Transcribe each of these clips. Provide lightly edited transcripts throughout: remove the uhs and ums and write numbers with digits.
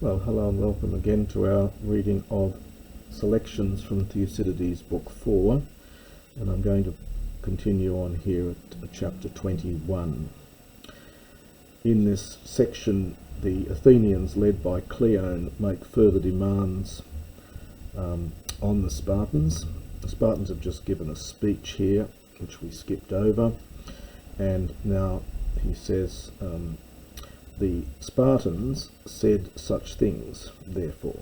Well, hello and welcome again to our reading of selections from Thucydides, Book 4, and I'm going to continue on here at chapter 21. In this section, the Athenians, led by Cleone, make further demands on the Spartans. The Spartans have just given a speech here, which we skipped over, and now he says, the Spartans said such things, therefore.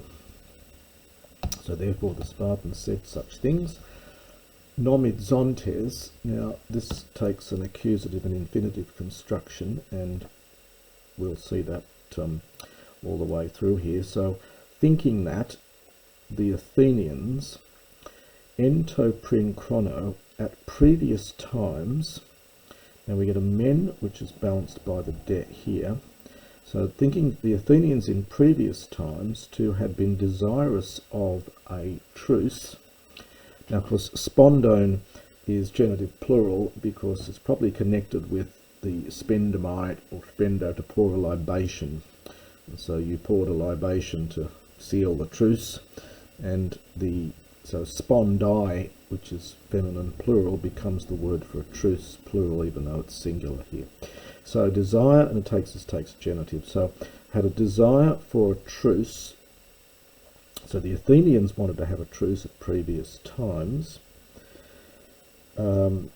So therefore the Spartans said such things. Nomid zontes, now this takes an accusative and infinitive construction, and we'll see that all the way through here. So thinking that the Athenians, ento prin chrono, at previous times, now we get a men, which is balanced by the det here. So thinking the Athenians in previous times to have been desirous of a truce. Now of course spondone is genitive plural because it's probably connected with the spendamite or spendo, to pour a libation. And so you poured a libation to seal the truce, and so spondi, which is feminine plural, becomes the word for a truce plural, even though it's singular here. So desire, and it takes genitive. So had a desire for a truce. So the Athenians wanted to have a truce at previous times. But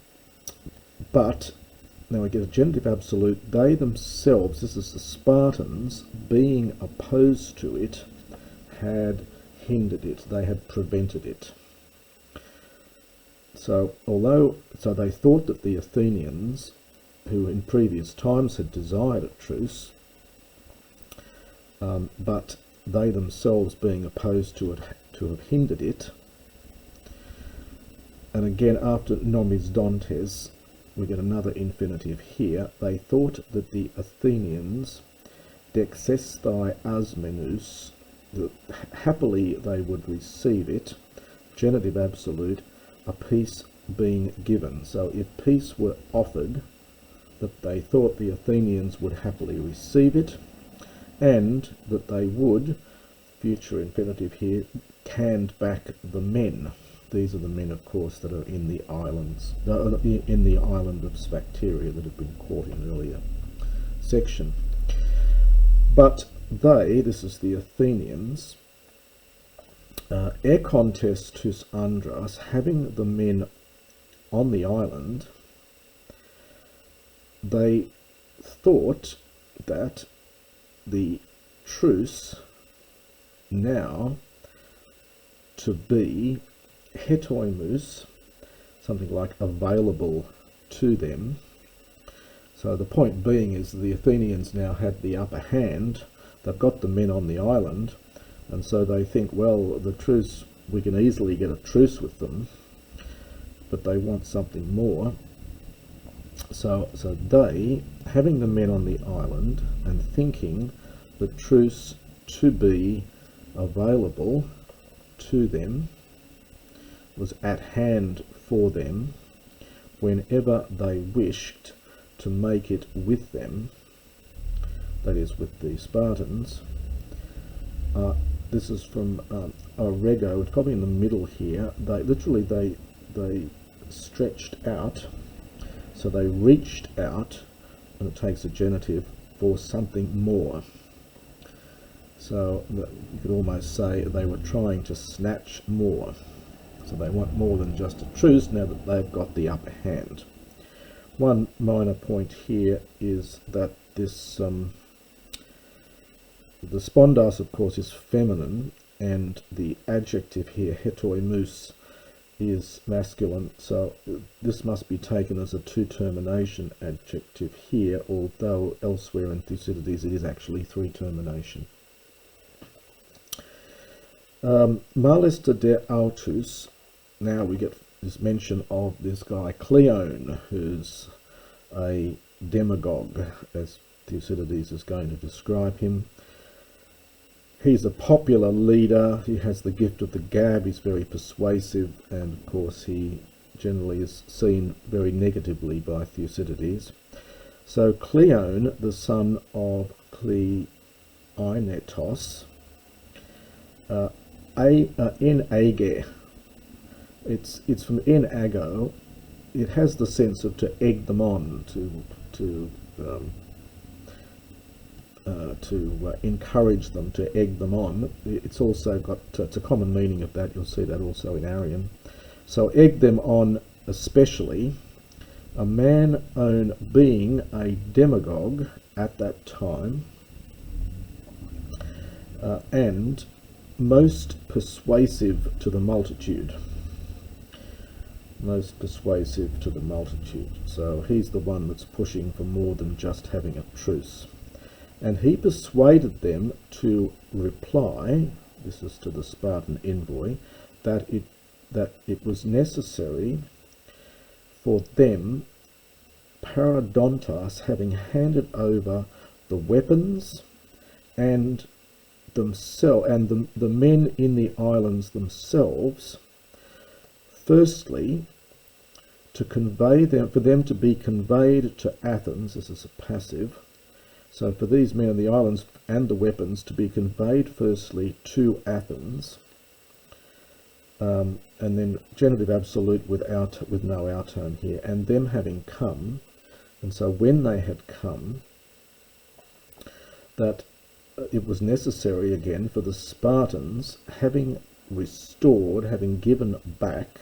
now we get a genitive absolute. They themselves, this is the Spartans, being opposed to it, had hindered it. They had prevented it. So so they thought that the Athenians, who in previous times had desired a truce, but they themselves being opposed to it, to have hindered it. And again, after nomis dontes, we get another infinitive here. They thought that the Athenians, dexestai asmenus, that happily they would receive it, genitive absolute, a peace being given. So if peace were offered, that they thought the Athenians would happily receive it, and that they would, future infinitive here, canned back the men. These are the men, of course, that are in the islands, in the island of Sphacteria that have been caught in earlier section. But they, this is the Athenians, ekontes tus andras, having the men on the island, they thought that the truce now to be hetoimus, something like available to them. So the point being is the Athenians now had the upper hand. They've got the men on the island, and so they think, well, the truce, we can easily get a truce with them, but they want something more. So they, having the men on the island and thinking the truce to be available to them, was at hand for them whenever they wished to make it with them, that is with the Spartans. This is from Orego, it's probably in the middle here. They stretched out. So they reached out, and it takes a genitive, for something more. So you could almost say they were trying to snatch more. So they want more than just a truce now that they've got the upper hand. One minor point here is that this the spondas, of course, is feminine, and the adjective here, hetoimus, is masculine, so this must be taken as a two-termination adjective here, although elsewhere in Thucydides it is actually three-termination. Malista de autus, now we get this mention of this guy Cleone, who's a demagogue, as Thucydides is going to describe him. He's a popular leader, he has the gift of the gab, he's very persuasive, and of course he generally is seen very negatively by Thucydides. So Cleone, the son of Cleinetos, En age. It's from en ago. It has the sense of to egg them on, to encourage them, to egg them on. It's also got, it's a common meaning of that. You'll see that also in Arian. So egg them on, especially a man own being a demagogue at that time, and most persuasive to the multitude. Most persuasive to the multitude. So he's the one that's pushing for more than just having a truce. And he persuaded them to reply, this is to the Spartan envoy, that it was necessary for them, paradontas, having handed over the weapons and themselves and the men in the islands themselves, firstly to convey them, for them to be conveyed to Athens. This is a passive. So for these men in the islands and the weapons to be conveyed firstly to Athens, and then genitive absolute with no outone here, and them having come, and so when they had come, that it was necessary again for the Spartans, having restored, having given back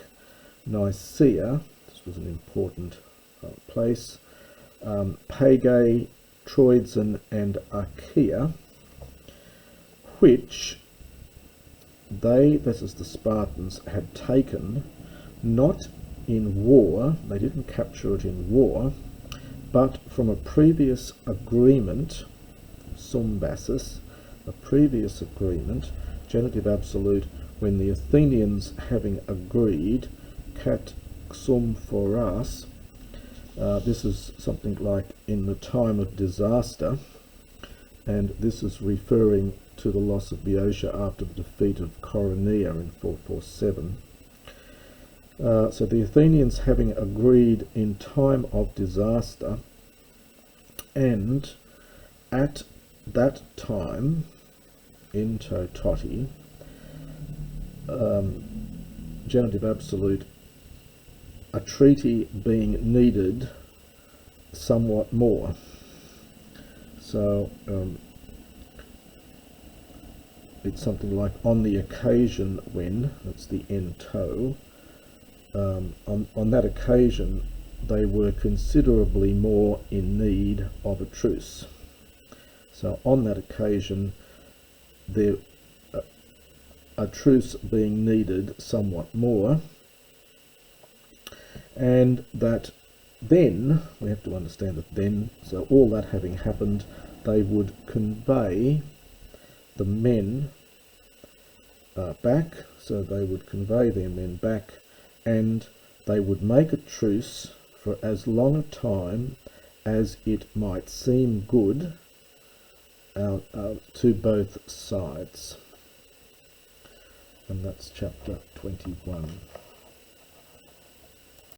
Nicaea, this was an important place, Pagae, Troezen and Achaea, which they, this is the Spartans, had taken not in war, they didn't capture it in war, but from a previous agreement, sumbasis, a previous agreement, genitive absolute, when the Athenians having agreed, kat sum foras, this is something like in the time of disaster, and this is referring to the loss of Boeotia after the defeat of Coronea in 447. So the Athenians having agreed in time of disaster, and at that time, in tototi, genitive absolute, a treaty being needed somewhat more. So it's something like on the occasion when, that's the ento, on that occasion they were considerably more in need of a truce. So on that occasion there a truce being needed somewhat more, and that then, we have to understand that then, so all that having happened, they would convey the men back, so they would convey their men back, and they would make a truce for as long a time as it might seem good to both sides. And that's chapter 21.